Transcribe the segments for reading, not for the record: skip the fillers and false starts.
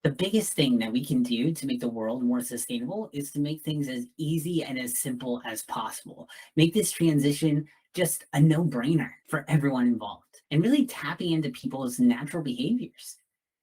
The biggest thing that we can do to make the world more sustainable is to make things as easy and as simple as possible. Make this transition just a no-brainer for everyone involved and really tapping into people's natural behaviors,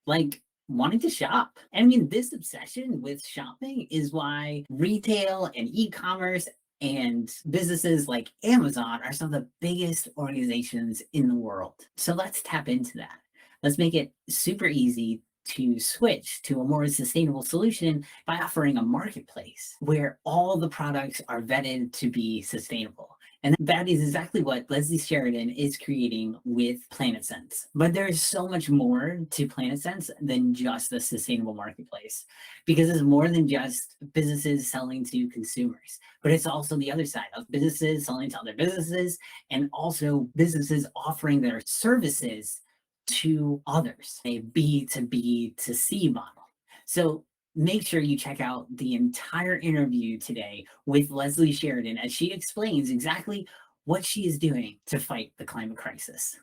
like wanting to shop. I mean, this obsession with shopping is why retail and e-commerce and businesses like Amazon are some of the biggest organizations in the world. So let's tap into that. Let's make it super easy to switch to a more sustainable solution by offering a marketplace where all the products are vetted to be sustainable. And that is exactly what Leslie Sheridan is creating with Planet Sense. But there's so much more to Planet Sense than just the sustainable marketplace, because it's more than just businesses selling to consumers, but it's also the other side of businesses selling to other businesses and also businesses offering their services to others, a B to B to C model. So make sure you check out the entire interview today with Leslie Sheridan as she explains exactly what she is doing to fight the climate crisis.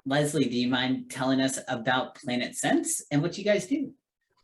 Leslie, do you mind telling us about Planet Sense and what you guys do?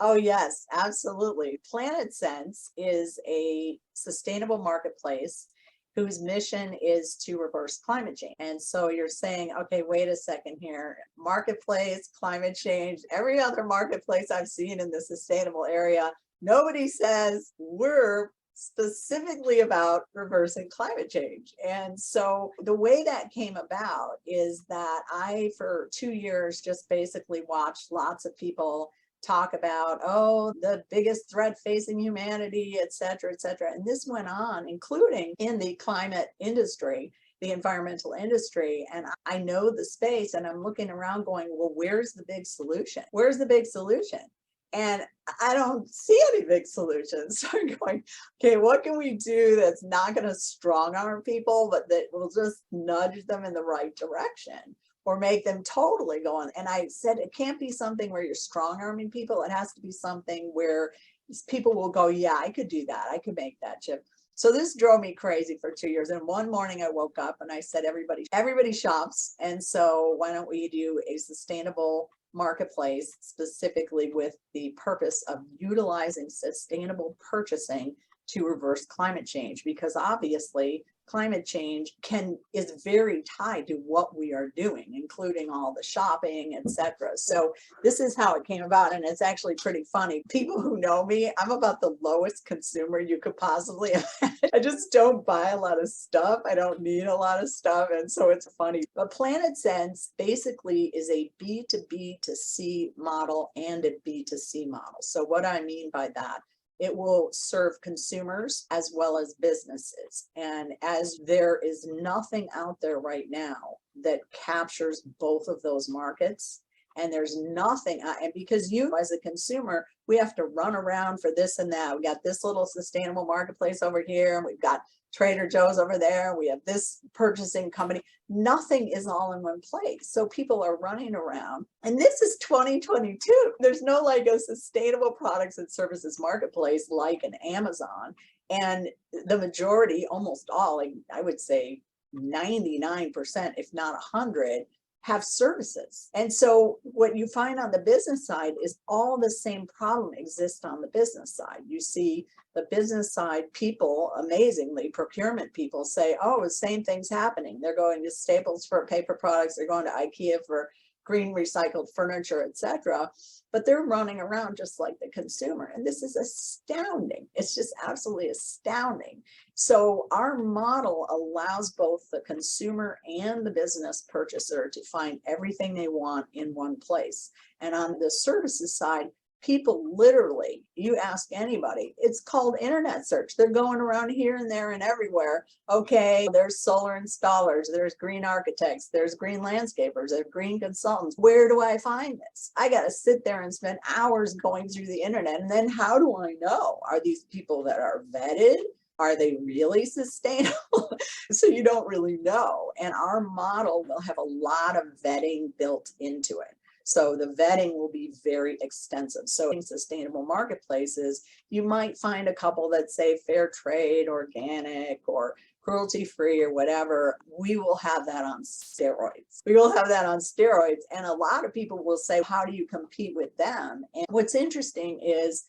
Oh, yes, absolutely. Planet Sense is a sustainable marketplace whose mission is to reverse climate change. And so you're saying, okay, wait a second here. Marketplace, climate change, every other marketplace I've seen in the sustainable area, nobody says we're specifically about reversing climate change. And so the way that came about is that I, for 2 years, just basically watched lots of people talk about, oh, the biggest threat facing humanity, et cetera, et cetera. And this went on, including in the climate industry, the environmental industry. And I know the space and I'm looking around going, well, where's the big solution? Where's the big solution? And I don't see any big solutions. So I'm going, okay, what can we do that's not going to strong arm people, but that will just nudge them in the right direction? Or make them totally go on. And I said, it can't be something where you're strong arming people. It has to be something where people will go, yeah, I could do that. I could make that chip. So this drove me crazy for 2 years. And one morning I woke up and I said, everybody shops. And so why don't we do a sustainable marketplace specifically with the purpose of utilizing sustainable purchasing to reverse climate change? Because obviously climate change is very tied to what we are doing, including all the shopping, etc. So this is how it came about, and it's actually pretty funny. People who know me, I'm about the lowest consumer you could possibly imagine. I just don't buy a lot of stuff. I don't need a lot of stuff, and so it's funny. But Planet Sense basically is a B2B to C model and a B2C model. So what I mean by that, it will serve consumers as well as businesses. And as there is nothing out there right now that captures both of those markets, and there's nothing, and because you as a consumer, we have to run around for this and that. We got this little sustainable marketplace over here, and we've got Trader Joe's over there. We have this purchasing company. Nothing is all in one place. So people are running around, and this is 2022. There's no like a sustainable products and services marketplace like an Amazon. And the majority, almost all, like I would say 99%, if not 100, have services. And so what you find on the business side is all the same problem exists on the business side. You see the business side people, amazingly, procurement people say, oh, the same thing's happening. They're going to Staples for paper products. They're going to IKEA for green recycled furniture, etc. But they're running around just like the consumer. And this is astounding. It's just absolutely astounding. So our model allows both the consumer and the business purchaser to find everything they want in one place. And on the services side, people literally, you ask anybody, it's called internet search. They're going around here and there and everywhere. Okay, there's solar installers, there's green architects, there's green landscapers, there's green consultants. Where do I find this? I got to sit there and spend hours going through the internet. And then how do I know? Are these people that are vetted? Are they really sustainable? So you don't really know. And our model will have a lot of vetting built into it. So the vetting will be very extensive. So in sustainable marketplaces, you might find a couple that say fair trade, organic, or cruelty-free or whatever, we will have that on steroids. We will have that on steroids. And a lot of people will say, how do you compete with them? And what's interesting is,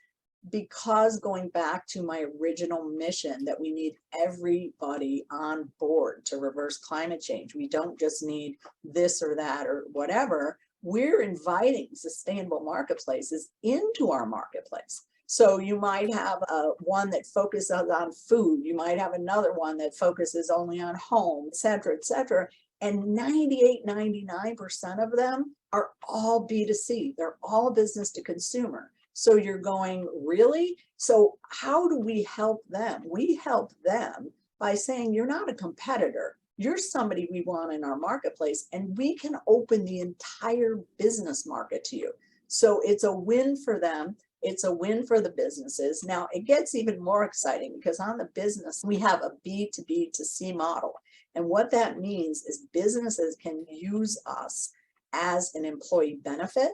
because going back to my original mission that we need everybody on board to reverse climate change. We don't just need this or that or whatever. We're inviting sustainable marketplaces into our marketplace. So you might have one that focuses on food. You might have another one that focuses only on home, et cetera, et cetera. And 98, 99% of them are all B2C. They're all business to consumer. So you're going, really? So how do we help them? We help them by saying, you're not a competitor. You're somebody we want in our marketplace, and we can open the entire business market to you. So it's a win for them. It's a win for the businesses. Now it gets even more exciting because on the business, we have a B2B2C model. And what that means is businesses can use us as an employee benefit,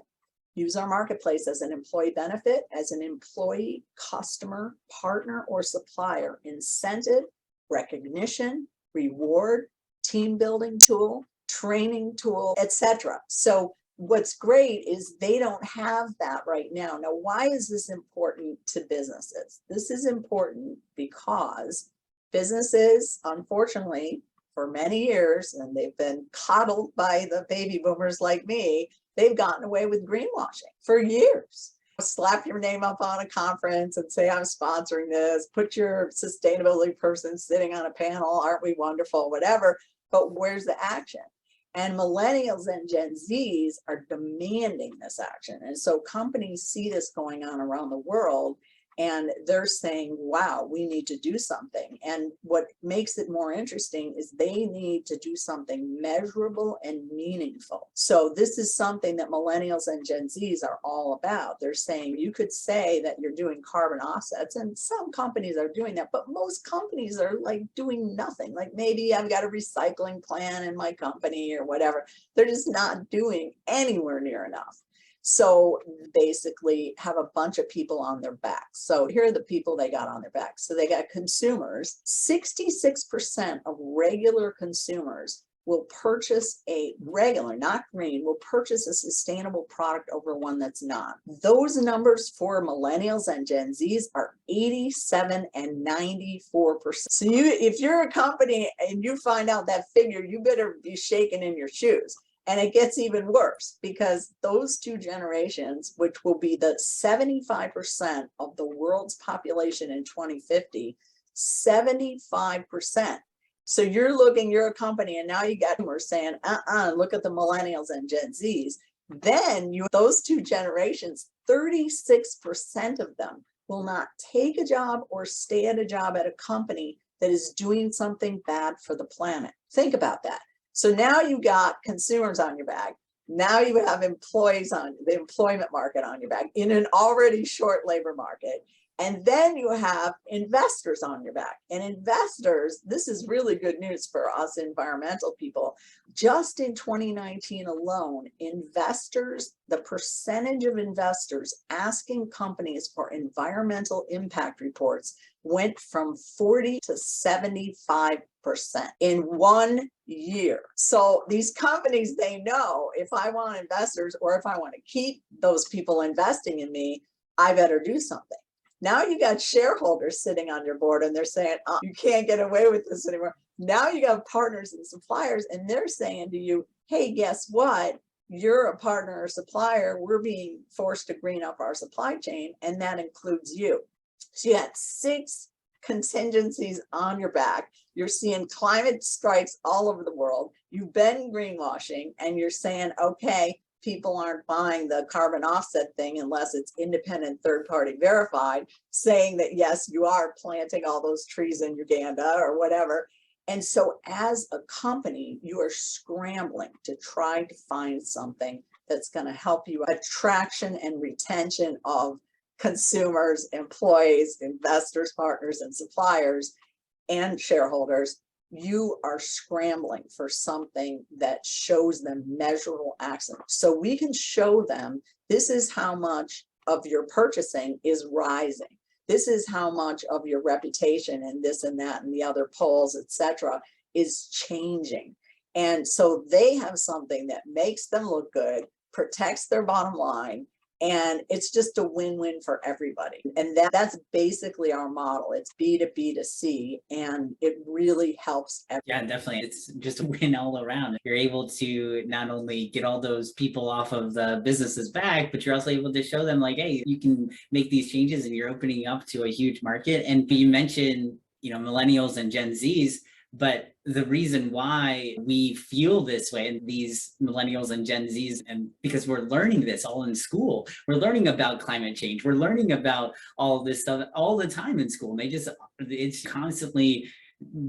use our marketplace as an employee benefit, as an employee, customer, partner, or supplier incentive, recognition, reward, team building tool, training tool, etc. So what's great is they don't have that right now. Now, why is this important to businesses? This is important because businesses, unfortunately, for many years, and they've been coddled by the baby boomers like me, they've gotten away with greenwashing for years. Slap your name up on a conference and say, I'm sponsoring this, put your sustainability person sitting on a panel, aren't we wonderful, whatever, but where's the action? And millennials and Gen Zs are demanding this action. And so companies see this going on around the world, and they're saying, wow, we need to do something. And what makes it more interesting is they need to do something measurable and meaningful. So this is something that millennials and Gen Zs are all about. They're saying, you could say that you're doing carbon offsets, and some companies are doing that, but most companies are like doing nothing. Like, maybe I've got a recycling plan in my company or whatever. They're just not doing anywhere near enough. So basically have a bunch of people on their backs. So here are the people they got on their backs. So they got consumers. 66% of regular consumers will purchase a regular, not green, will purchase a sustainable product over one that's not. Those numbers for millennials and Gen Zs are 87 and 94%. So if you're a company and you find out that figure, you better be shaking in your shoes. And it gets even worse because those two generations, which will be the 75% of the world's population in 2050, 75%. So you're a company, and now you got boomers saying, look at the millennials and Gen Zs. Then those two generations, 36% of them will not take a job or stay at a job at a company that is doing something bad for the planet. Think about that. So now you got consumers on your back. Now you have employees on the employment market on your back in an already short labor market. And then you have investors on your back. And investors, this is really good news for us environmental people. Just in 2019 alone, investors, the percentage of investors asking companies for environmental impact reports went from 40 to 75% in 1 year. So these companies, they know if I want investors or if I want to keep those people investing in me, I better do something. Now you got shareholders sitting on your board and they're saying, oh, you can't get away with this anymore. Now you got partners and suppliers and they're saying to you, hey, guess what? You're a partner or supplier. We're being forced to green up our supply chain, and that includes you. So you had 6 contingencies on your back. You're seeing climate strikes all over the world. You've been greenwashing and you're saying, okay, people aren't buying the carbon offset thing unless it's independent third-party verified, saying that, yes, you are planting all those trees in Uganda or whatever. And so as a company, you are scrambling to try to find something that's going to help you attraction and retention of consumers, employees, investors, partners, and suppliers, and shareholders. You are scrambling for something that shows them measurable action. So we can show them this is how much of your purchasing is rising. This is how much of your reputation and this and that and the other polls, etc., is changing. And so they have something that makes them look good, protects their bottom line, and it's just a win-win for everybody. And that's basically our model. It's B to B to C, and it really helps Yeah, definitely. It's just a win all around. You're able to not only get all those people off of the business's back, but you're also able to show them like, hey, you can make these changes and you're opening up to a huge market. And you mentioned, millennials and Gen Zs, but the reason why we feel this way, and these millennials and Gen Zs, and because we're learning this all in school, we're learning about climate change, we're learning about all this stuff all the time in school. And it's constantly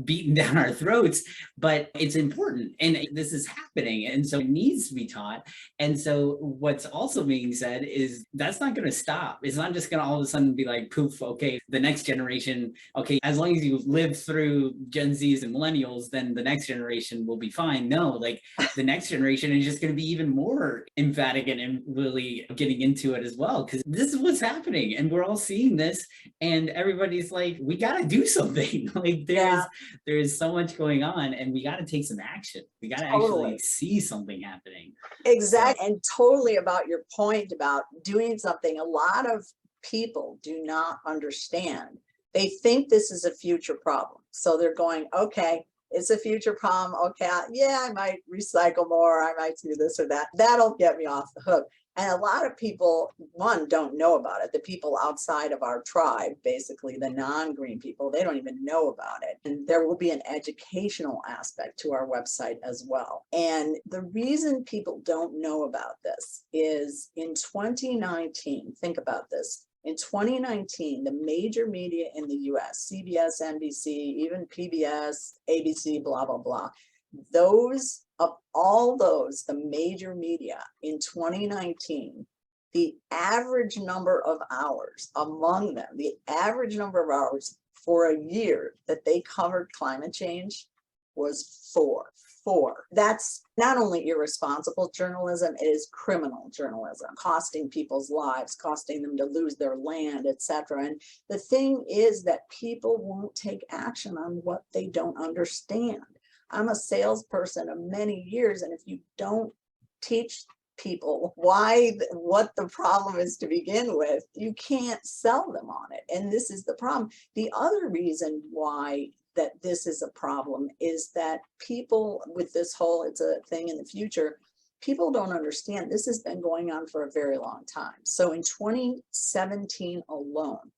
beaten down our throats, but it's important and this is happening, and so it needs to be taught. And so what's also being said is that's not going to stop. It's not just going to all of a sudden be like poof, okay, the next generation, okay, as long as you live through Gen Zs and millennials, then the next generation will be fine. No, like the next generation is just going to be even more emphatic and really getting into it as well, because this is what's happening and we're all seeing this, and everybody's like, we got to do something. Like there's so much going on and we got to take some action. We got to actually see something happening. Exactly. And totally about your point about doing something. A lot of people do not understand. They think this is a future problem. So they're going, okay, it's a future problem. Okay, I might recycle more. I might do this or that. That'll get me off the hook. And a lot of people, one, don't know about it. The people outside of our tribe, basically the non-green people, they don't even know about it. And there will be an educational aspect to our website as well. And the reason people don't know about this is in 2019, think about this. In 2019, the major media in the US, CBS, NBC, even PBS, ABC, blah, blah, blah, the major media in 2019, the average number of hours among them, the average number of hours for a year that they covered climate change was 4. That's not only irresponsible journalism, it is criminal journalism, costing people's lives, costing them to lose their land, etc. And the thing is that people won't take action on what they don't understand. I'm a salesperson of many years, and if you don't teach people what the problem is to begin with, you can't sell them on it. And this is the problem. The other reason why that this is a problem is that people with this whole, it's a thing in the future, people don't understand this has been going on for a very long time. So in 2017 alone,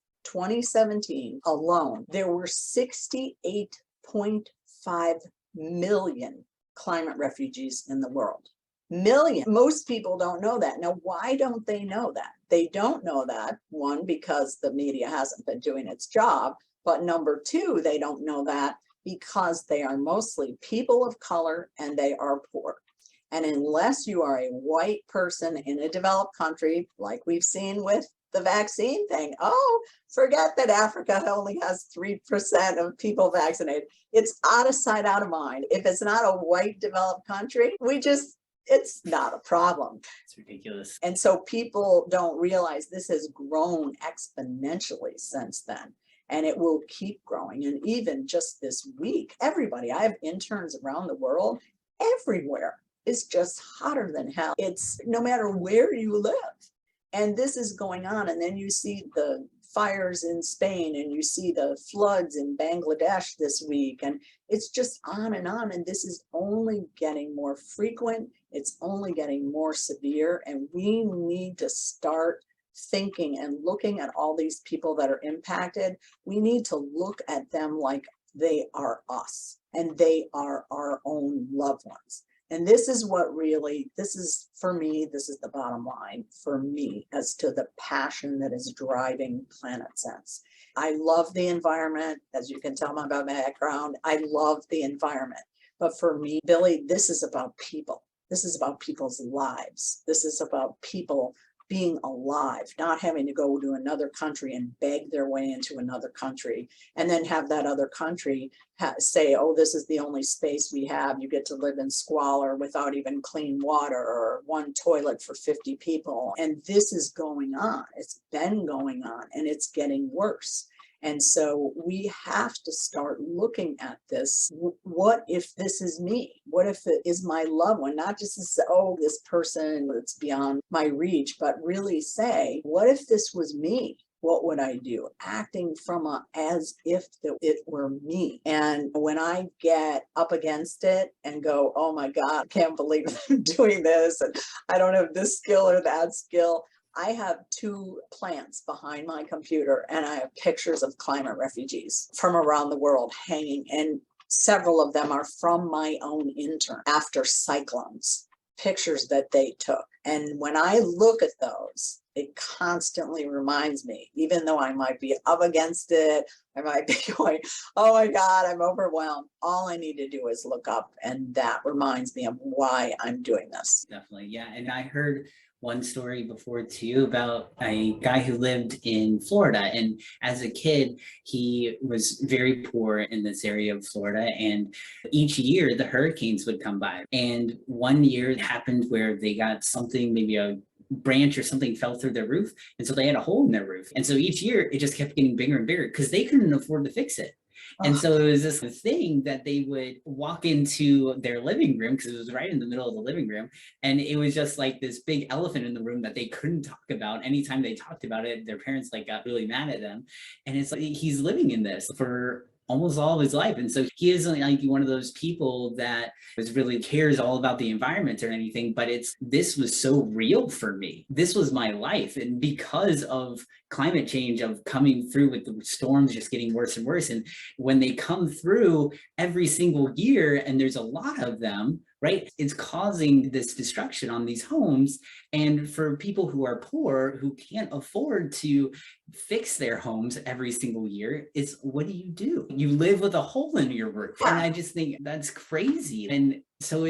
there were 68.5 million climate refugees in the world. Million. Most people don't know that. Now, why don't they know that? They don't know that, one, because the media hasn't been doing its job. But number two, they don't know that because they are mostly people of color and they are poor. And unless you are a white person in a developed country, like we've seen with the vaccine thing, forget that Africa only has 3% of people vaccinated. It's out of sight, out of mind. If it's not a white developed country, it's not a problem. It's ridiculous. And so people don't realize this has grown exponentially since then. And it will keep growing. And even just this week, I have interns around the world, everywhere is just hotter than hell. It's no matter where you live. And this is going on. And then you see the fires in Spain and you see the floods in Bangladesh this week. And it's just on. And this is only getting more frequent. It's only getting more severe. And we need to start thinking and looking at all these people that are impacted. We need to look at them like they are us and they are our own loved ones. And this is for me, this is the bottom line for me as to the passion that is driving Planet Sense. I love the environment. As you can tell by my background, I love the environment. But for me, Billy, this is about people. This is about people's lives. This is about people being alive, not having to go to another country and beg their way into another country and then have that other country say, oh, this is the only space we have. You get to live in squalor without even clean water or one toilet for 50 people. And this is going on. It's been going on and it's getting worse. And so we have to start looking at this. What if this is me? What if it is my loved one? Not just to say, oh, this person that's beyond my reach, but really say, what if this was me? What would I do? Acting from as if it were me. And when I get up against it and go, oh my God, I can't believe I'm doing this, and I don't have this skill or that skill. I have 2 plants behind my computer and I have pictures of climate refugees from around the world hanging, and several of them are from my own intern after cyclones, pictures that they took. And when I look at those, it constantly reminds me, even though I might be up against it, I might be going, oh my God, I'm overwhelmed. All I need to do is look up, and that reminds me of why I'm doing this. Definitely. Yeah. And I heard one story before too about a guy who lived in Florida. And as a kid, he was very poor in this area of Florida. And each year the hurricanes would come by. And one year it happened where they got something, maybe a branch or something fell through their roof. And so they had a hole in their roof. And so each year it just kept getting bigger and bigger because they couldn't afford to fix it. And so it was this thing that they would walk into their living room, because it was right in the middle of the living room. And it was just like this big elephant in the room that they couldn't talk about. Anytime they talked about it, their parents like got really mad at them. And it's like he's living in this for almost all of his life. And so he isn't like one of those people that really cares all about the environment or anything, but this was so real for me. This was my life. And because of climate change, of coming through with the storms just getting worse and worse. And when they come through every single year, and there's a lot of them, right? It's causing this destruction on these homes. And for people who are poor, who can't afford to fix their homes every single year, it's what do? You live with a hole in your roof. And I just think that's crazy. And so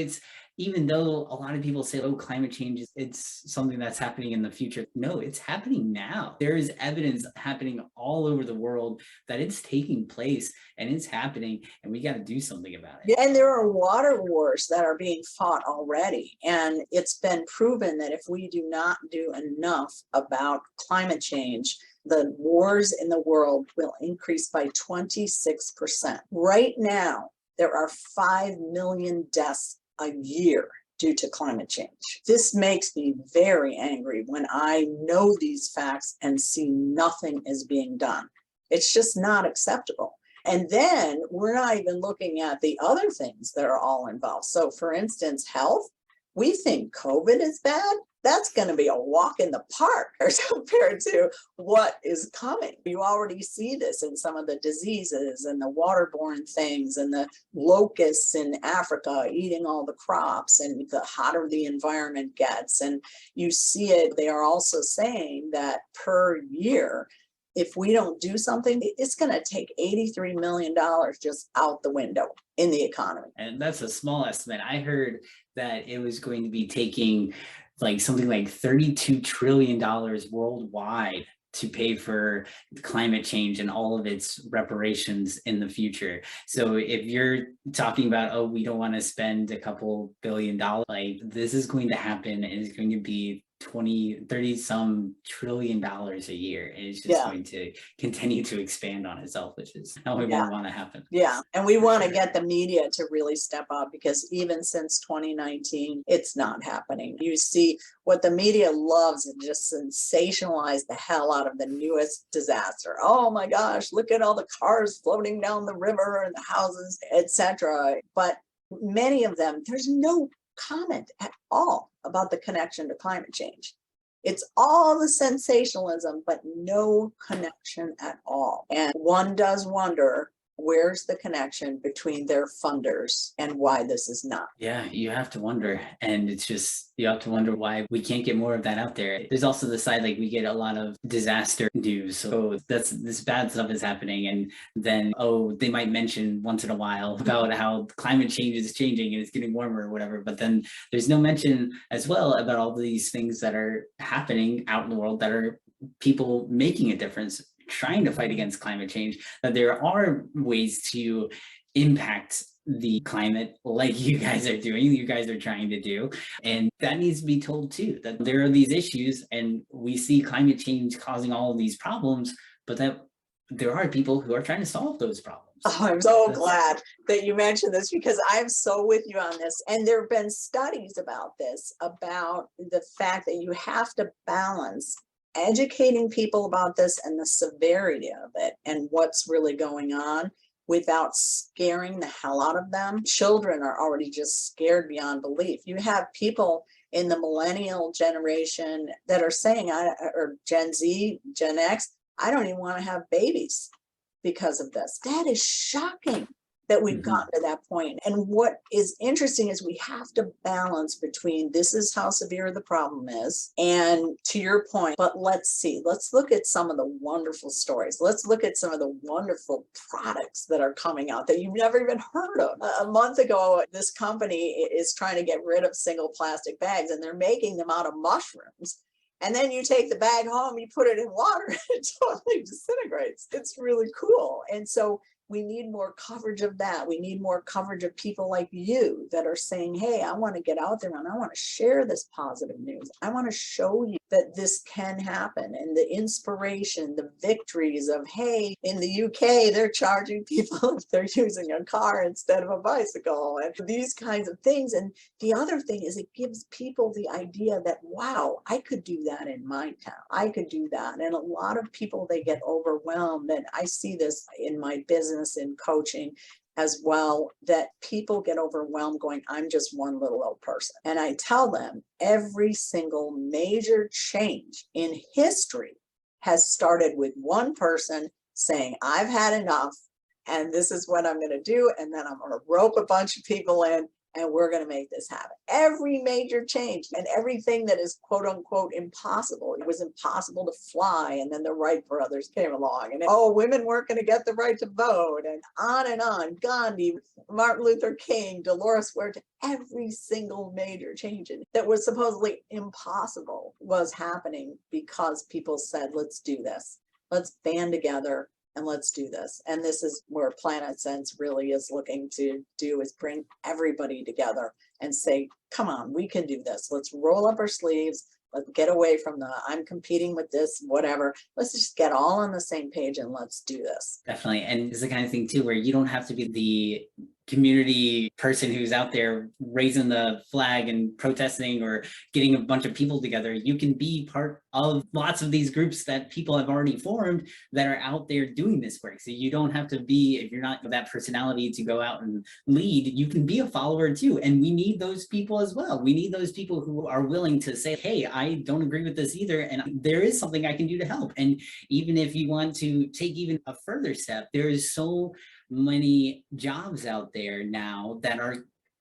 even though a lot of people say, oh, climate change, it's something that's happening in the future. No, it's happening now. There is evidence happening all over the world that it's taking place and it's happening, and we got to do something about it. Yeah, and there are water wars that are being fought already. And it's been proven that if we do not do enough about climate change, the wars in the world will increase by 26%. Right now, there are 5 million deaths a year due to climate change. This makes me very angry when I know these facts and see nothing is being done. It's just not acceptable. And then we're not even looking at the other things that are all involved. So for instance, health, we think COVID is bad. That's going to be a walk in the park compared to what is coming. You already see this in some of the diseases and the waterborne things and the locusts in Africa eating all the crops, and the hotter the environment gets. And you see it. They are also saying that per year, if we don't do something, it's going to take $83 million just out the window in the economy. And that's a small estimate. I heard that it was going to be taking like something like $32 trillion worldwide to pay for climate change and all of its reparations in the future. So if you're talking about, oh, we don't want to spend a couple $billion, like this is going to happen, and it's going to be 30 some trillion dollars a year. And it's just going to continue to expand on itself, which is how we won't want to happen. Yeah. And we want to get the media to really step up, because even since 2019, it's not happening. You see what the media loves and just sensationalize the hell out of the newest disaster. Oh my gosh, look at all the cars floating down the river and the houses, etc. But many of them, there's no comment at all about the connection to climate change. It's all the sensationalism, but no connection at all. And one does wonder where's the connection between their funders and why this is not? Yeah, you have to wonder. And it's just, you have to wonder why we can't get more of that out there. There's also the side, like we get a lot of disaster news. So that's this bad stuff is happening. And then, oh, they might mention once in a while about how climate change is changing and it's getting warmer or whatever. But then there's no mention as well about all these things that are happening out in the world that are people making a difference, trying to fight against climate change, that there are ways to impact the climate like you guys are doing, you guys are trying to do. And that needs to be told too, that there are these issues and we see climate change causing all of these problems, but that there are people who are trying to solve those problems. Oh, I'm so glad that you mentioned this because I'm so with you on this. And there have been studies about this, about the fact that you have to balance educating people about this and the severity of it and what's really going on without scaring the hell out of them. Children are already just scared beyond belief. You have people in the millennial generation that are saying, or Gen Z, Gen X, I don't even want to have babies because of this. That is shocking that we've gotten to that point. And what is interesting is we have to balance between this is how severe the problem is, and to your point, but let's look at some of the wonderful stories. Let's look at some of the wonderful products that are coming out that you've never even heard of. A month ago, this company is trying to get rid of single plastic bags, and they're making them out of mushrooms. And then you take the bag home, you put it in water, and it totally disintegrates. It's really cool. And so we need more coverage of that. We need more coverage of people like you that are saying, hey, I want to get out there and I want to share this positive news. I want to show you that this can happen, and the inspiration, the victories of, hey, in the UK, they're charging people if they're using a car instead of a bicycle, and these kinds of things. And the other thing is it gives people the idea that, wow, I could do that in my town. I could do that. And a lot of people, they get overwhelmed. And I see this in my business, in coaching as well, that people get overwhelmed going, I'm just one little old person. And I tell them every single major change in history has started with one person saying, I've had enough and this is what I'm going to do. And then I'm going to rope a bunch of people in and we're going to make this happen. Every major change and everything that is quote unquote impossible. It was impossible to fly, and then the Wright brothers came along, and women weren't going to get the right to vote, and on. Gandhi, Martin Luther King, Dolores Huerta, every single major change that was supposedly impossible was happening because people said, let's do this. Let's band together and let's do this. And this is where Planet Sense really is looking to do, is bring everybody together and say, come on, we can do this. Let's roll up our sleeves. Let's get away from the, I'm competing with this, whatever. Let's just get all on the same page and let's do this. Definitely. And it's the kind of thing too, where you don't have to be the community person who's out there raising the flag and protesting or getting a bunch of people together. You can be part of lots of these groups that people have already formed that are out there doing this work. So you don't have to be, if you're not that personality to go out and lead, you can be a follower too. And we need those people as well. We need those people who are willing to say, hey, I don't agree with this either, and there is something I can do to help. And even if you want to take even a further step, there is so many jobs out there now that are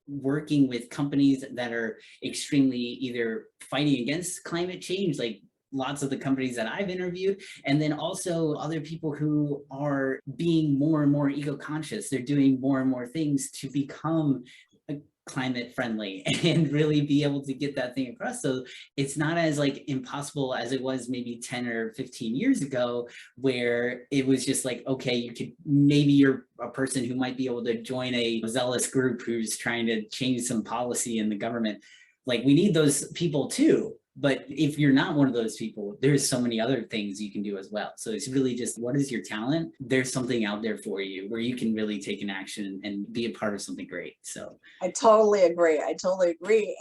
working with companies that are extremely either fighting against climate change, like lots of the companies that I've interviewed, and then also other people who are being more and more eco-conscious. They're doing more and more things to become climate friendly and really be able to get that thing across. So it's not as like impossible as it was maybe 10 or 15 years ago, where it was just like, okay, you could, maybe you're a person who might be able to join a zealous group who's trying to change some policy in the government. Like, we need those people too. But if you're not one of those people, there's so many other things you can do as well. So it's really just, what is your talent? There's something out there for you where you can really take an action and be a part of something great. So I totally agree.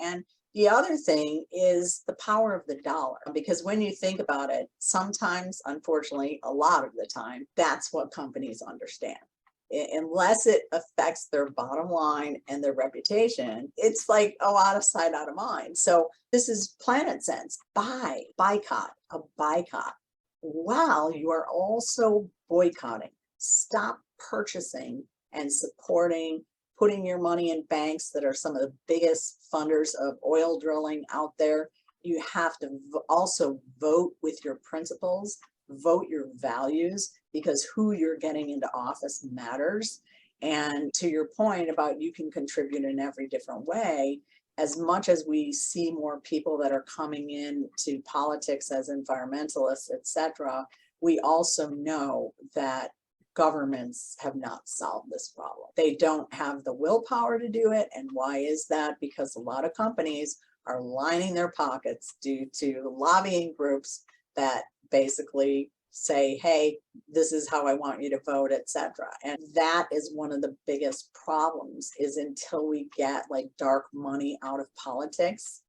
And the other thing is the power of the dollar, because when you think about it, sometimes, unfortunately, a lot of the time, that's what companies understand. Unless it affects their bottom line and their reputation, it's like, out of sight, out of mind. So this is Planet Sense. Boycott, a boycott. While you are also boycotting, stop purchasing and supporting, putting your money in banks that are some of the biggest funders of oil drilling out there. You have to also vote with your principles, vote your values, because who you're getting into office matters. And to your point about you can contribute in every different way, as much as we see more people that are coming into politics as environmentalists, etc., we also know that governments have not solved this problem. They don't have the willpower to do it. And why is that? Because a lot of companies are lining their pockets due to lobbying groups that basically say, hey, this is how I want you to vote, etc. And that is one of the biggest problems, is until we get like dark money out of politics,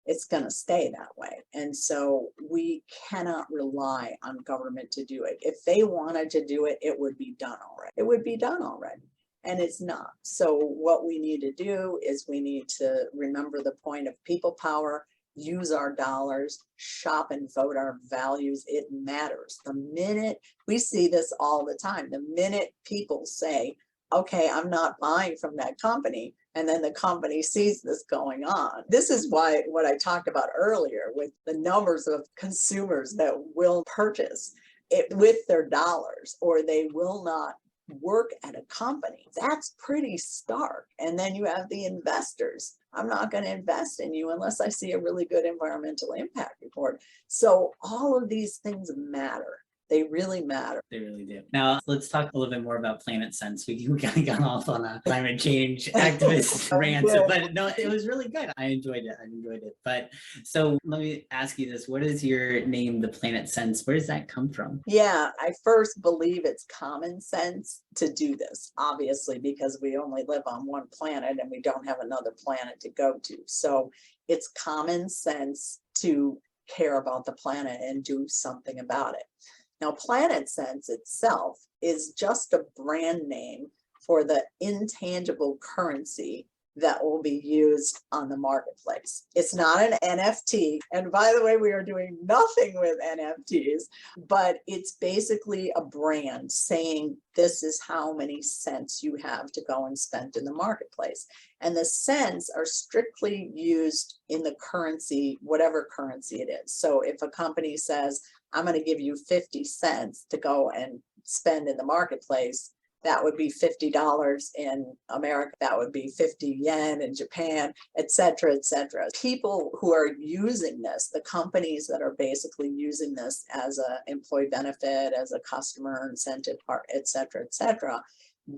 it's going to stay that way. And so we cannot rely on government to do it. If they wanted to do it, it would be done already. It would be done already. And it's not. So what we need to do is we need to remember the point of people power, use our dollars, shop and vote our values. It matters. The minute we see this all the time, the minute people say, okay, I'm not buying from that company, and then the company sees this going on. This is why what I talked about earlier with the numbers of consumers that will purchase it with their dollars, or they will not work at a company. That's pretty stark. And then you have the investors. I'm not going to invest in you unless I see a really good environmental impact report. So all of these things matter. They really matter. They really do. Now, let's talk a little bit more about Planet Sense. We kind of got off on a climate change activist rant, but no, it was really good. I enjoyed it. But so let me ask you this. What is your name, the Planet Sense? Where does that come from? Yeah, I first believe it's common sense to do this, obviously, because we only live on one planet and we don't have another planet to go to. So it's common sense to care about the planet and do something about it. Now, Planet Sense itself is just a brand name for the intangible currency that will be used on the marketplace. It's not an NFT. And by the way, we are doing nothing with NFTs, but it's basically a brand saying this is how many cents you have to go and spend in the marketplace. And the cents are strictly used in the currency, whatever currency it is. So if a company says, I'm going to give you 50 cents to go and spend in the marketplace, that would be $50 in America. That would be 50 yen in Japan, et cetera, et cetera. People who are using this, the companies that are basically using this as an employee benefit, as a customer incentive part, et cetera,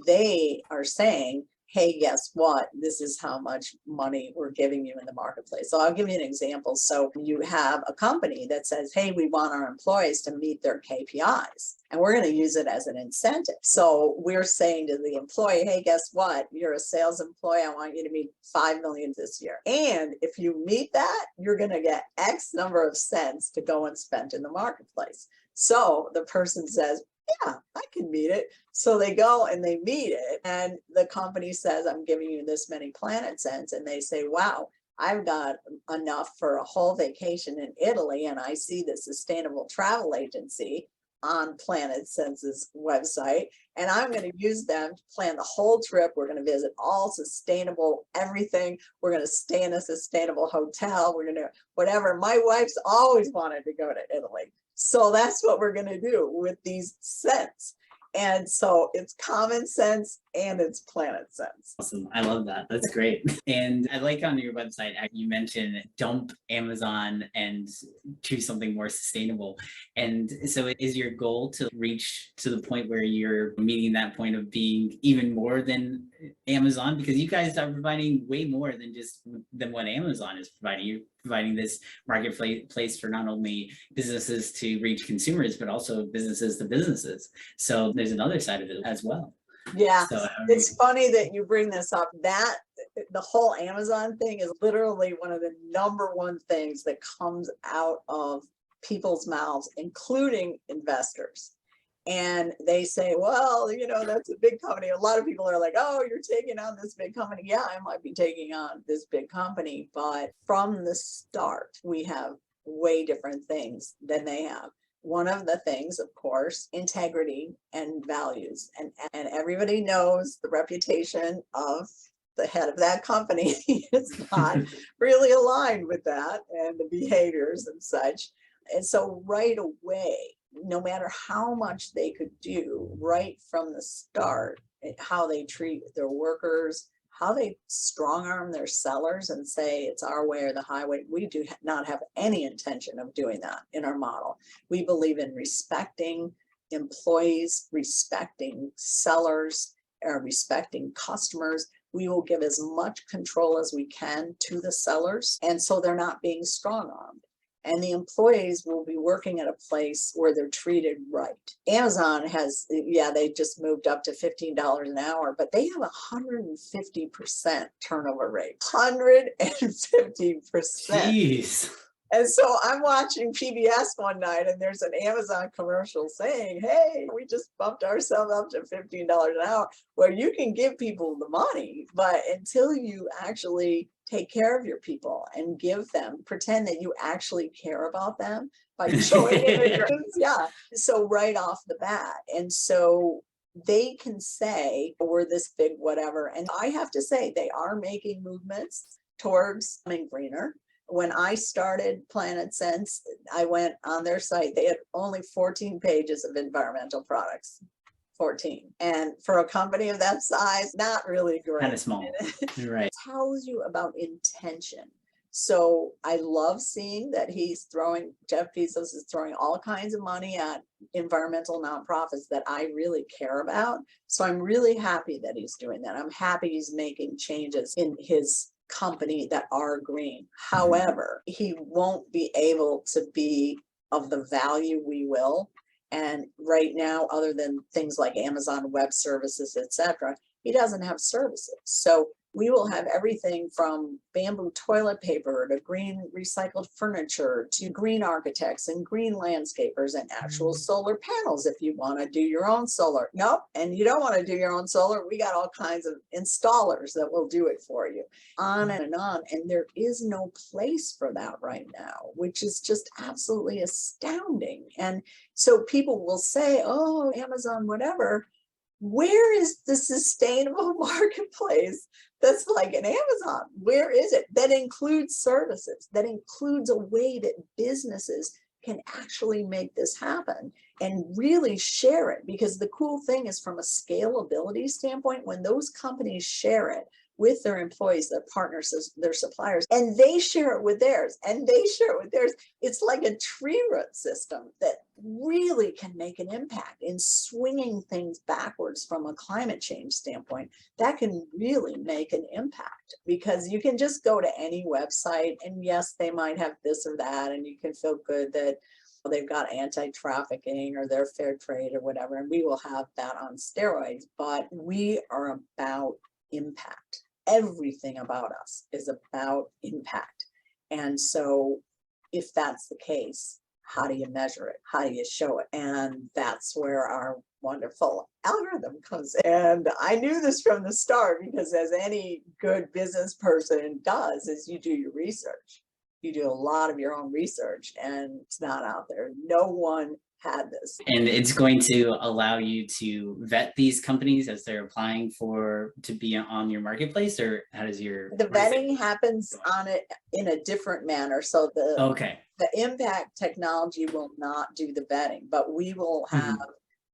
they are saying, hey, guess what? This is how much money we're giving you in the marketplace. So I'll give you an example. So you have a company that says, hey, we want our employees to meet their KPIs, and we're going to use it as an incentive. So we're saying to the employee, hey, guess what? You're a sales employee. I want you to meet 5 million this year. And if you meet that, you're going to get X number of cents to go and spend in the marketplace. So the person says, yeah, I can meet it. So they go and they meet it, and the company says, I'm giving you this many Planet Cents. And they say, wow, I've got enough for a whole vacation in Italy. And I see the Sustainable Travel Agency on Planet Sense's website, and I'm going to use them to plan the whole trip. We're going to visit all sustainable everything. We're going to stay in a sustainable hotel. We're going to whatever. My wife's always wanted to go to Italy. So that's what we're going to do with these cents. And so it's common sense and it's Planet Sense. Awesome. I love that. That's great. And I like on your website, you mentioned dump Amazon and choose something more sustainable. And so is your goal to reach to the point where you're meeting that point of being even more than Amazon? Because you guys are providing way more than what Amazon is providing. You're providing this marketplace for not only businesses to reach consumers, but also businesses to businesses. So there's another side of it as well. Yeah, so, it's funny that you bring this up. That the whole Amazon thing is literally one of the number one things that comes out of people's mouths, including investors. And they say, well, that's a big company. A lot of people are like, oh, you're taking on this big company. Yeah, I might be taking on this big company. But from the start, we have way different things than they have. one of the things, of course, integrity and values. And everybody knows the reputation of the head of that company is not really aligned with that and the behaviors and such. And so right away, no matter how much they could do right from the start, how they treat their workers, how they strong arm their sellers and say it's our way or the highway. We do not have any intention of doing that in our model. We believe in respecting employees, respecting sellers, respecting customers. We will give as much control as we can to the sellers, and so they're not being strong armed. And the employees will be working at a place where they're treated right. Amazon has, yeah, they just moved up to $15 an hour, but they have 150% turnover rate. 150%. Jeez. And so I'm watching PBS one night and there's an Amazon commercial saying, hey, we just bumped ourselves up to $15 an hour. Well, you can give people the money, but until you actually take care of your people and give them, pretend that you actually care about them by showing immigrants. Yeah. So right off the bat. And so they can say, we're this big, whatever. And I have to say, they are making movements towards becoming greener. When I started Planet Sense, I went on their site. They had only 14 pages of environmental products. 14. And for a company of that size, not really great. Kind of small. Right. It tells you about intention. So I love seeing that Jeff Bezos is throwing all kinds of money at environmental nonprofits that I really care about. So I'm really happy that he's doing that. I'm happy he's making changes in his company that are green. However, he won't be able to be of the value we will. And right now, other than things like Amazon Web Services, etc., he doesn't have services. So we will have everything from bamboo toilet paper to green recycled furniture to green architects and green landscapers and actual solar panels if you want to do your own solar. Nope. And you don't want to do your own solar. We got all kinds of installers that will do it for you. On and on. And there is no place for that right now, which is just absolutely astounding. And so people will say, oh, Amazon, whatever. Where is the sustainable marketplace that's like an Amazon? Where is it? That includes services, that includes a way that businesses can actually make this happen and really share it. Because the cool thing is, from a scalability standpoint, when those companies share it with their employees, their partners, their suppliers, and they share it with theirs, and they share it with theirs, it's like a tree root system that really can make an impact in swinging things backwards from a climate change standpoint. That can really make an impact, because you can just go to any website and yes, they might have this or that, and you can feel good that they've got anti-trafficking or they're fair trade or whatever, and we will have that on steroids. But we are about impact. Everything about us is about impact. And so if that's the case, how do you measure it? How do you show it? And that's where our wonderful algorithm comes in. And I knew this from the start, because as any good business person does, is you do your research. You do a lot of your own research, and it's not out there. No one had this. And it's going to allow you to vet these companies as they're applying to be on your marketplace, or how does the vetting happens on it in a different manner. So the impact technology will not do the vetting, but we will have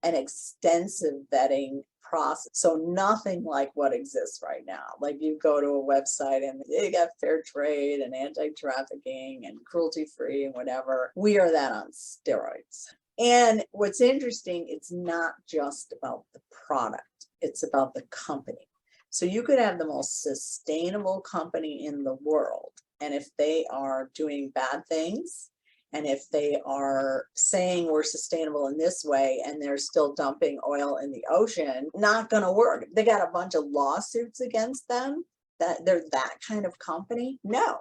an extensive vetting process. So nothing like what exists right now. Like you go to a website and they got fair trade and anti-trafficking and cruelty-free and whatever. We are that on steroids. And what's interesting, it's not just about the product, it's about the company. So you could have the most sustainable company in the world, and if they are doing bad things, and if they are saying we're sustainable in this way and they're still dumping oil in the ocean, not going to work. They got a bunch of lawsuits against them that they're that kind of company. No.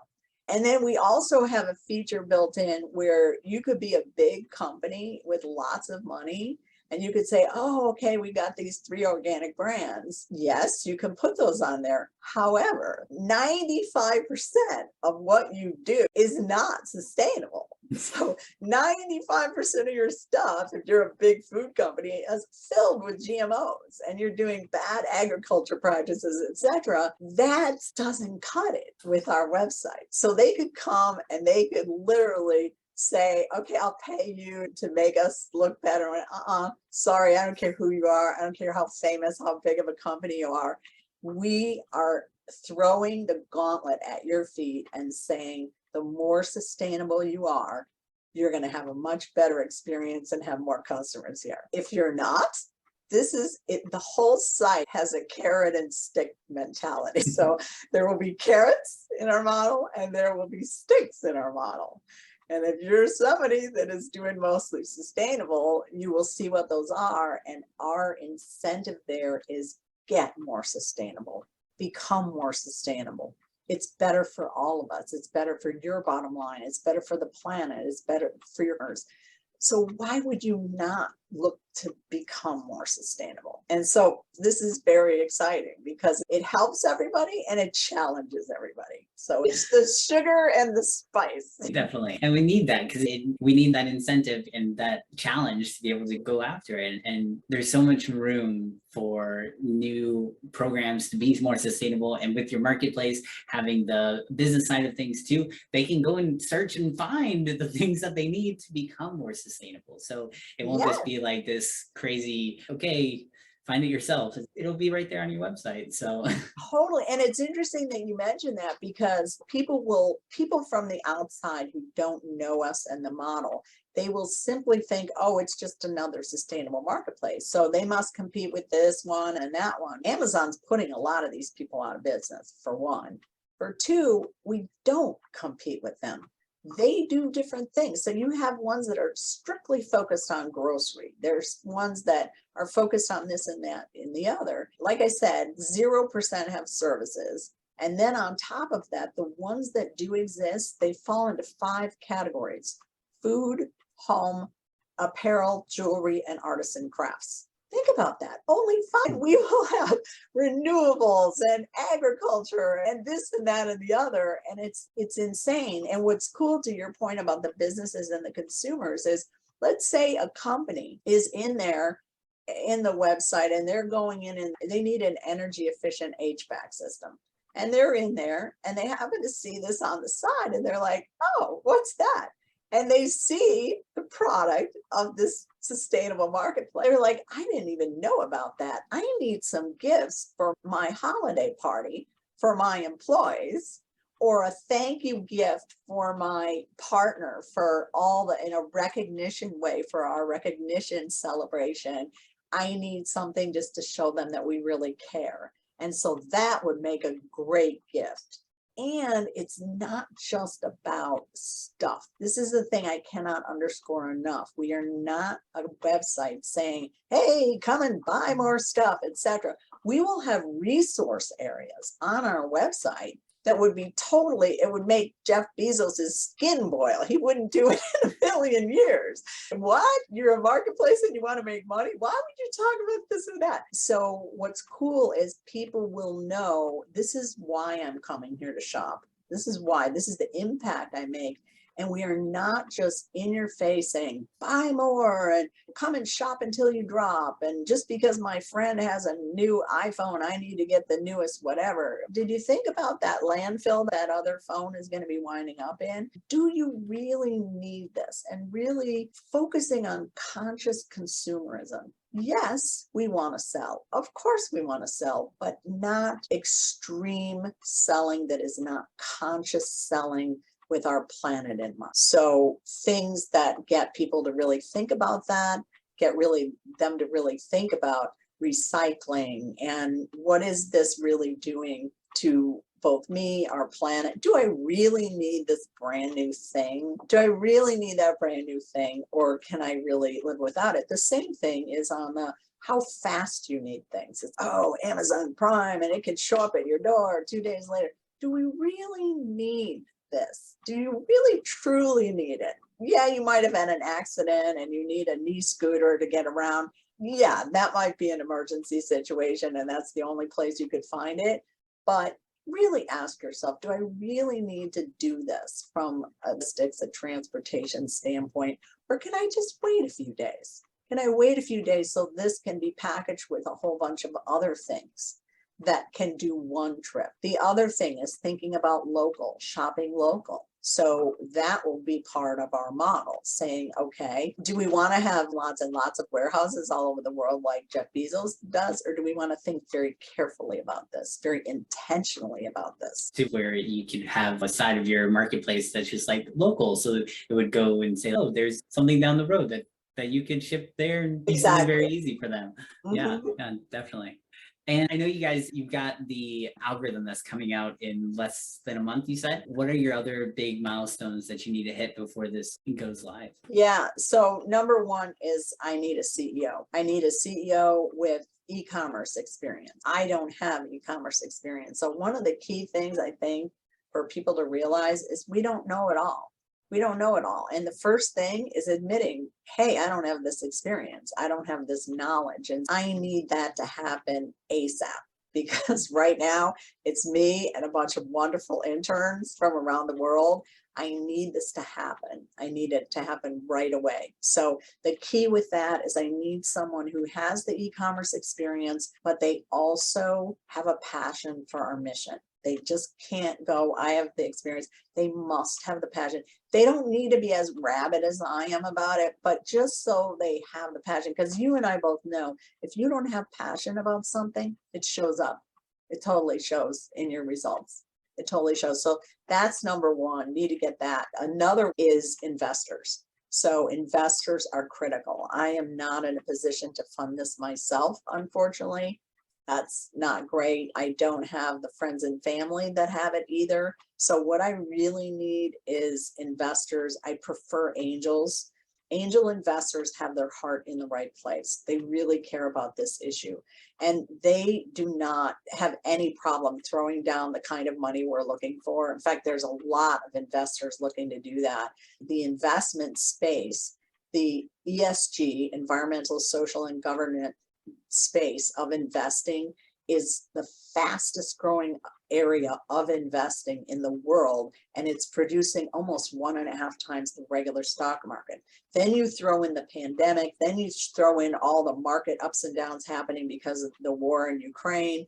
And then we also have a feature built in where you could be a big company with lots of money, and you could say, oh, okay, we got these 3 organic brands. Yes, you can put those on there. However, 95% of what you do is not sustainable. So 95% of your stuff, if you're a big food company, is filled with GMOs and you're doing bad agriculture practices, etc. That doesn't cut it with our website. So they could come and they could literally say, okay, I'll pay you to make us look better. And sorry, I don't care who you are. I don't care how famous, how big of a company you are. We are throwing the gauntlet at your feet and saying, the more sustainable you are, you're going to have a much better experience and have more customers here. If you're not, this is it. The whole site has a carrot and stick mentality. So there will be carrots in our model and there will be sticks in our model. And if you're somebody that is doing mostly sustainable, you will see what those are. And our incentive there is get more sustainable, become more sustainable. It's better for all of us. It's better for your bottom line. It's better for the planet. It's better for yours. So why would you not look to become more sustainable? And so this is very exciting because it helps everybody and it challenges everybody. So it's the sugar and the spice. Definitely. And we need that because we need that incentive and that challenge to be able to go after it. And there's so much room for new programs to be more sustainable. And with your marketplace, having the business side of things too, they can go and search and find the things that they need to become more sustainable. So it won't just be like this crazy, okay, find it yourself. It'll be right there on your website. So totally. And it's interesting that you mentioned that because people from the outside who don't know us and the model, they will simply think, oh, it's just another sustainable marketplace. So they must compete with this one and that one. Amazon's putting a lot of these people out of business, for one. For two, we don't compete with them. They do different things. So you have ones that are strictly focused on grocery. There's ones that are focused on this and that in the other. Like I said, 0% have services. And then on top of that, the ones that do exist, they fall into 5 categories: food, home, apparel, jewelry, and artisan crafts. Think about that. Only 5. We will have renewables and agriculture and this and that and the other. And it's insane. And what's cool, to your point about the businesses and the consumers, is let's say a company is in there in the website and they're going in and they need an energy efficient HVAC system. And they're in there and they happen to see this on the side and they're like, oh, what's that? And they see the product of this sustainable marketplace. They're like, I didn't even know about that. I need some gifts for my holiday party for my employees, or a thank you gift for my partner for all the, in a recognition way, for our recognition celebration. I need something just to show them that we really care. And so that would make a great gift. And it's not just about stuff. This is the thing I cannot underscore enough. We are not a website saying, hey, come and buy more stuff, etc. We will have resource areas on our website that would be totally, it would make Jeff Bezos's skin boil. He wouldn't do it in a million years. What? You're a marketplace and you want to make money? Why would you talk about this or that? So what's cool is people will know this is why I'm coming here to shop. This is why, this is the impact I make. And we are not just in your face saying, buy more and come and shop until you drop. And just because my friend has a new iPhone, I need to get the newest whatever. Did you think about that landfill that other phone is going to be winding up in? Do you really need this? And really focusing on conscious consumerism. Yes, we want to sell. Of course we want to sell, but not extreme selling that is not conscious selling with our planet in mind. So things that get people to really think about that, get them to really think about recycling and what is this really doing to both me, our planet. Do I really need this brand new thing? Do I really need that brand new thing? Or can I really live without it? The same thing is on the how fast you need things. It's, oh, Amazon Prime, and it can show up at your door 2 days later. Do we really need this? Do you really truly need it? Yeah, you might have had an accident and you need a knee scooter to get around. Yeah, that might be an emergency situation and that's the only place you could find it. But really ask yourself, do I really need to do this from a logistics, a transportation standpoint, or can I just wait a few days? Can I wait a few days so this can be packaged with a whole bunch of other things that can do one trip? The other thing is thinking about local, shopping local. So that will be part of our model, saying, okay, do we want to have lots and lots of warehouses all over the world like Jeff Bezos does, or do we want to think very carefully about this, very intentionally about this? To where you can have a side of your marketplace that's just like local. So it would go and say, oh, there's something down the road that you could ship there and be something very Exactly. easy for them. Yeah, Mhm. yeah, definitely. And I know you guys, you've got the algorithm that's coming out in less than a month, you said. What are your other big milestones that you need to hit before this goes live? Yeah. So number one is I need a CEO. I need a CEO with e-commerce experience. I don't have e-commerce experience. So one of the key things I think for people to realize is we don't know it all. We don't know it all. And the first thing is admitting, hey, I don't have this experience. I don't have this knowledge. And I need that to happen ASAP. Because right now it's me and a bunch of wonderful interns from around the world. I need this to happen. I need it to happen right away. So the key with that is I need someone who has the e-commerce experience, but they also have a passion for our mission. They just can't go, I have the experience. They must have the passion. They don't need to be as rabid as I am about it, but just so they have the passion, because you and I both know if you don't have passion about something, it shows up. It totally shows in your results. It totally shows. So that's number one, need to get that. Another is investors. So investors are critical. I am not in a position to fund this myself, unfortunately. That's not great. I don't have the friends and family that have it either. So what I really need is investors. I prefer angels. Angel investors have their heart in the right place. They really care about this issue, and they do not have any problem throwing down the kind of money we're looking for. In fact, there's a lot of investors looking to do that. The investment space, the ESG, environmental, social, and governance space of investing is the fastest growing area of investing in the world, and it's producing almost 1.5 times the regular stock market. Then you throw in the pandemic, then you throw in all the market ups and downs happening because of the war in Ukraine,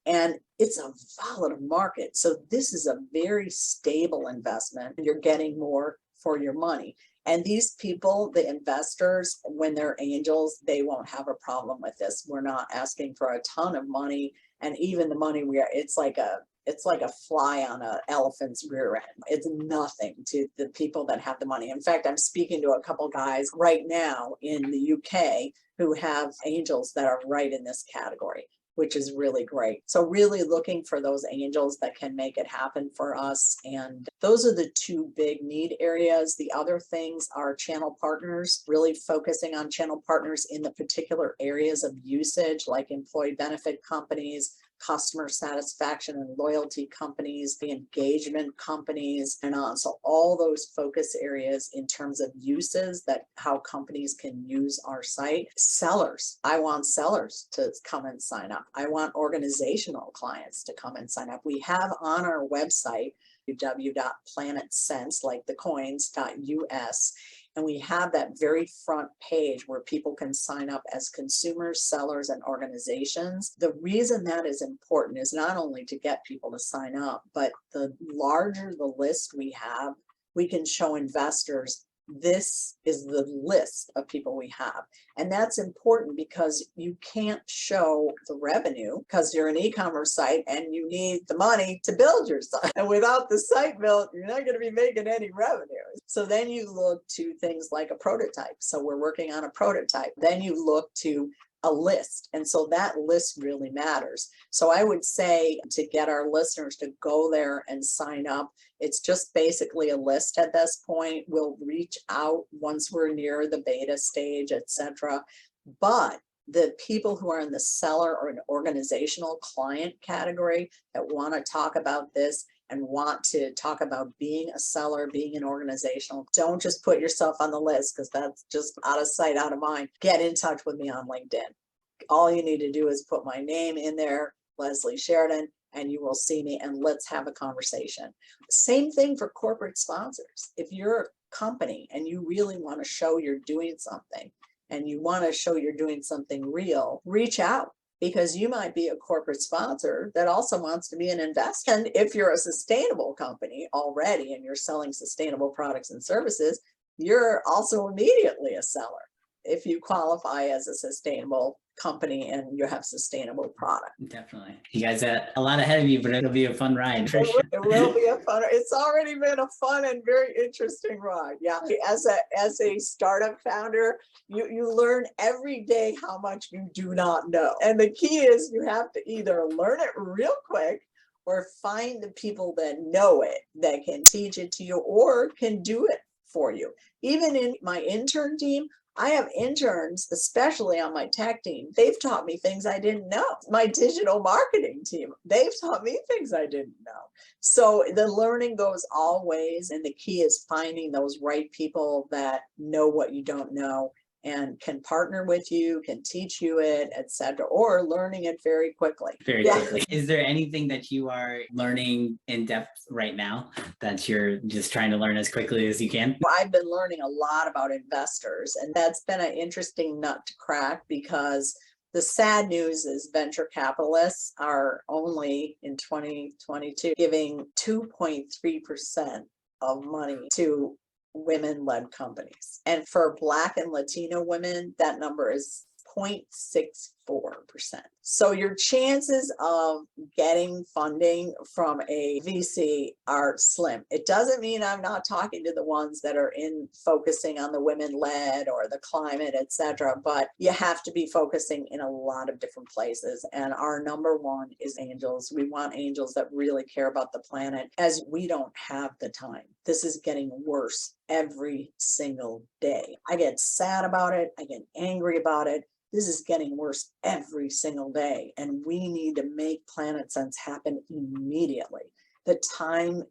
and it's a volatile market. So this is a very stable investment. You're getting more for your money. And these people, the investors, when they're angels, they won't have a problem with this. We're not asking for a ton of money. And even the money it's like a fly on an elephant's rear end. It's nothing to the people that have the money. In fact, I'm speaking to a couple guys right now in the UK who have angels that are right in this category, which is really great. So really looking for those angels that can make it happen for us. And those are the two big need areas. The other things are channel partners, really focusing on channel partners in the particular areas of usage, like employee benefit companies, customer satisfaction and loyalty companies, the engagement companies, and on. So all those focus areas in terms of uses, that how companies can use our site. Sellers, I want sellers to come and sign up. I want organizational clients to come and sign up. We have on our website www.planetsense, like the coins.us. And we have that very front page where people can sign up as consumers, sellers, and organizations. The reason that is important is not only to get people to sign up, but the larger the list we have, we can show investors this is the list of people we have. And that's important because you can't show the revenue because you're an e-commerce site and you need the money to build your site. And without the site built, you're not going to be making any revenue. So then you look to things like a prototype. So we're working on a prototype. Then you look to a list. And so that list really matters. So I would say to get our listeners to go there and sign up, it's just basically a list at this point. We'll reach out once we're near the beta stage, etc. But the people who are in the seller or an organizational client category that want to talk about this and want to talk about being a seller, being an organizational, don't just put yourself on the list because that's just out of sight, out of mind. Get in touch with me on LinkedIn. All you need to do is put my name in there, Leslie Sheridan, and you will see me and let's have a conversation. Same thing for corporate sponsors. If you're a company and you really want to show you're doing something and you want to show you're doing something real, reach out, because you might be a corporate sponsor that also wants to be an investor. And if you're a sustainable company already and you're selling sustainable products and services, you're also immediately a seller if you qualify as a sustainable company and you have sustainable product. Definitely. You guys are a lot ahead of you, but it'll be a fun ride for sure. It will be a fun, it's already been a fun and very interesting ride. Yeah. As a startup founder, you learn every day how much you do not know. And the key is you have to either learn it real quick or find the people that know it, that can teach it to you or can do it for you. Even in my intern team, I have interns, especially on my tech team. They've taught me things I didn't know. My digital marketing team, they've taught me things I didn't know. So the learning goes all ways, and the key is finding those right people that know what you don't know and can partner with you, can teach you it, etc., or learning it very quickly. Very quickly. Is there anything that you are learning in depth right now that you're just trying to learn as quickly as you can? I've been learning a lot about investors, and that's been an interesting nut to crack, because the sad news is venture capitalists are only in 2022 giving 2.3% of money to women-led companies. And for Black and Latino women, that number is 0.64%. So your chances of getting funding from a VC are slim. It doesn't mean I'm not talking to the ones that are in focusing on the women-led or the climate, etc., but you have to be focusing in a lot of different places. And our number one is angels. We want angels that really care about the planet, as we don't have the time. This is getting worse every single day. I get sad about it. I get angry about it. This is getting worse every single day, and we need to make Planet Sense happen immediately. The time,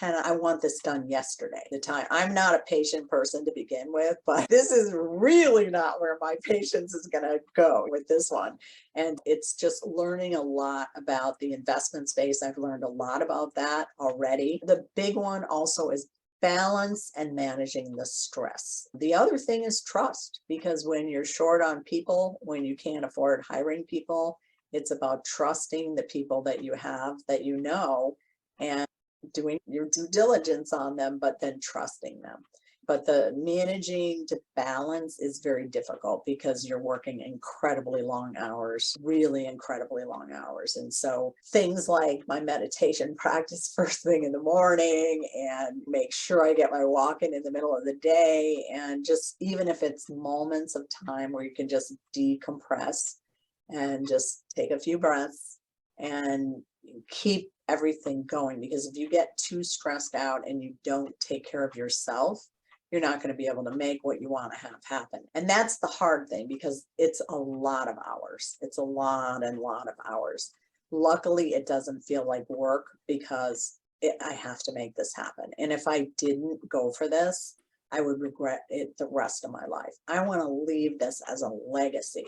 I want this done yesterday. I'm not a patient person to begin with, but this is really not where my patience is going to go with this one. And it's just learning a lot about the investment space. I've learned a lot about that already. The big one also is balance and managing the stress. The other thing is trust, because when you're short on people, when you can't afford hiring people, it's about trusting the people that you have, that you know, and doing your due diligence on them, but then trusting them. But the managing to balance is very difficult because you're working incredibly long hours, really incredibly long hours. And so things like my meditation practice first thing in the morning, and make sure I get my walk in the middle of the day, and just even if it's moments of time where you can just decompress and just take a few breaths and keep everything going. Because if you get too stressed out and you don't take care of yourself, you're not going to be able to make what you want to have happen. And that's the hard thing, because it's a lot of hours. It's a lot of hours. Luckily, it doesn't feel like work, because I have to make this happen. And if I didn't go for this, I would regret it the rest of my life. I want to leave this as a legacy,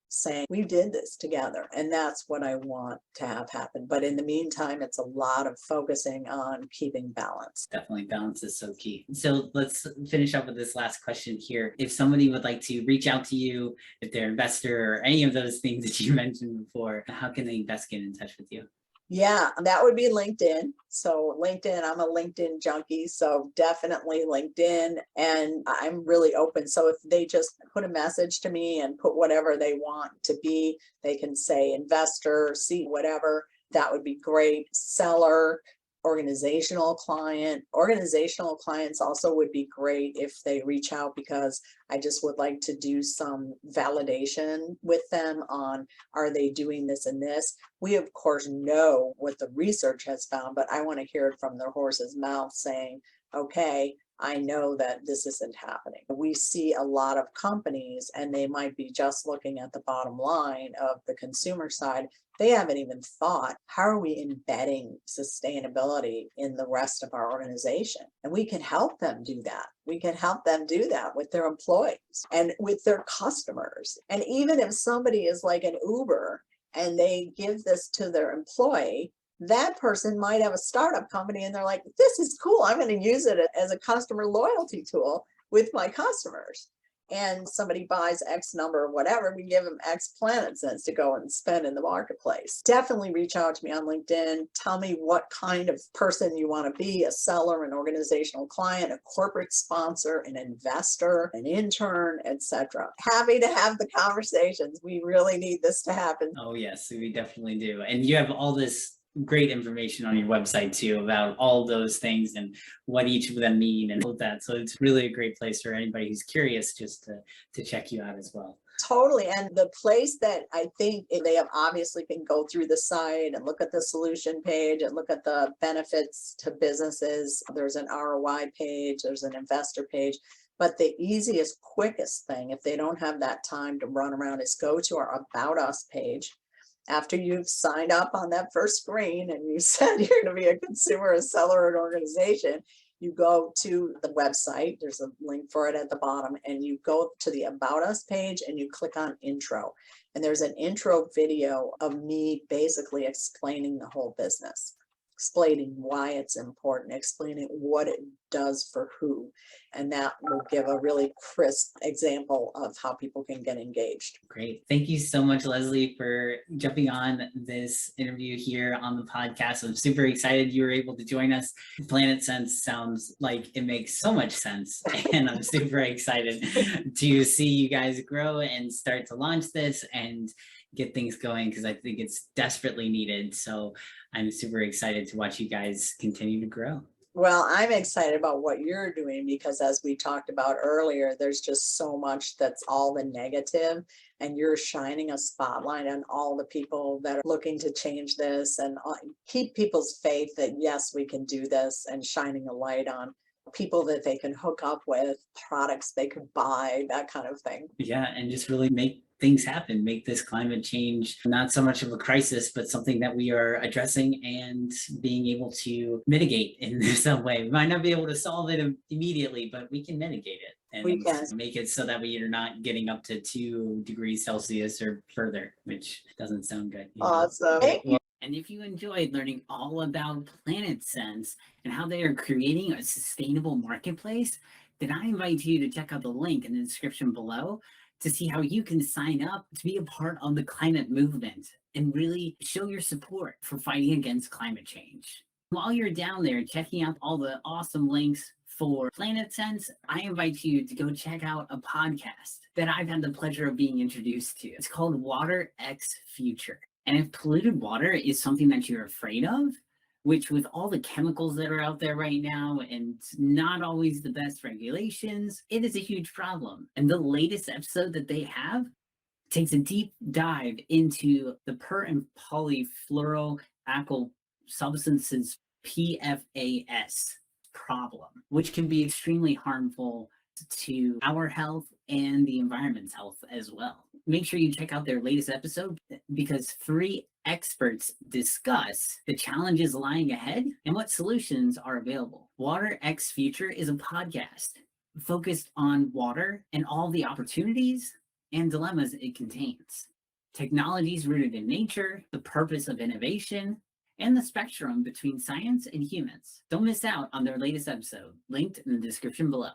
saying we did this together, and that's what I want to have happen. But in the meantime, it's a lot of focusing on keeping balance. Definitely, balance is so key. So let's finish up with this last question here. If somebody would like to reach out to you, if they're an investor or any of those things that you mentioned before, how can they best get in touch with you? Yeah, that would be LinkedIn. So LinkedIn, I'm a LinkedIn junkie, so definitely LinkedIn, and I'm really open. So if they just put a message to me and put whatever they want to be, they can say investor, see whatever, that would be great. Seller, organizational client. Organizational clients also would be great if they reach out, because I just would like to do some validation with them on, are they doing this and this? We of course know what the research has found, but I want to hear it from the horse's mouth saying, okay, I know that this isn't happening. We see a lot of companies, and they might be just looking at the bottom line of the consumer side. They haven't even thought, how are we embedding sustainability in the rest of our organization? And we can help them do that. We can help them do that with their employees and with their customers. And even if somebody is like an Uber and they give this to their employee, that person might have a startup company and they're like, this is cool. I'm going to use it as a customer loyalty tool with my customers. And somebody buys X number or whatever, we give them X Planet Cents to go and spend in the marketplace. Definitely reach out to me on LinkedIn. Tell me what kind of person you want to be, a seller, an organizational client, a corporate sponsor, an investor, an intern, etc. Happy to have the conversations. We really need this to happen. Oh, yes, we definitely do. And you have all this great information on your website too about all those things and what each of them mean and all of that. So it's really a great place for anybody who's curious just to check you out as well. Totally. And the place that I think they have obviously can go through the site and look at the solution page and look at the benefits to businesses. There's an ROI page, there's an investor page. But the easiest, quickest thing, if they don't have that time to run around, is go to our About Us page. After you've signed up on that first screen and you said you're going to be a consumer, a seller, or an organization, you go to the website. There's a link for it at the bottom, and you go to the About Us page and you click on Intro. And there's an intro video of me basically explaining the whole business, explaining why it's important, explaining what it does for who. And that will give a really crisp example of how people can get engaged. Great. Thank you so much, Leslie, for jumping on this interview here on the podcast. I'm super excited you were able to join us. Planet Sense sounds like it makes so much sense. And I'm super excited to see you guys grow and start to launch this and get things going, because I think it's desperately needed. So I'm super excited to watch you guys continue to grow. Well, I'm excited about what you're doing because, as we talked about earlier, there's just so much that's all the negative, and you're shining a spotlight on all the people that are looking to change this and keep people's faith that, yes, we can do this, and shining a light on people that they can hook up with, products they could buy, that kind of thing. Yeah, and just really make things happen, make this climate change not so much of a crisis, but something that we are addressing and being able to mitigate in some way. We might not be able to solve it immediately, but we can mitigate it and We can. make it so that we are not getting up to 2 degrees Celsius or further, which doesn't sound good. Awesome. Thank you. And if you enjoyed learning all about Planet Sense and how they are creating a sustainable marketplace, then I invite you to check out the link in the description below to see how you can sign up to be a part of the climate movement and really show your support for fighting against climate change. While you're down there checking out all the awesome links for Planet Sense, I invite you to go check out a podcast that I've had the pleasure of being introduced to. It's called Water X Future. And if polluted water is something that you're afraid of, which with all the chemicals that are out there right now and not always the best regulations, it is a huge problem. And the latest episode that they have takes a deep dive into the per and polyfluoroalkyl substances PFAS problem, which can be extremely harmful to our health and the environment's health as well. Make sure you check out their latest episode because 3 experts discuss the challenges lying ahead and what solutions are available. Water X Future is a podcast focused on water and all the opportunities and dilemmas it contains. Technologies rooted in nature, the purpose of innovation, and the spectrum between science and humans. Don't miss out on their latest episode, linked in the description below.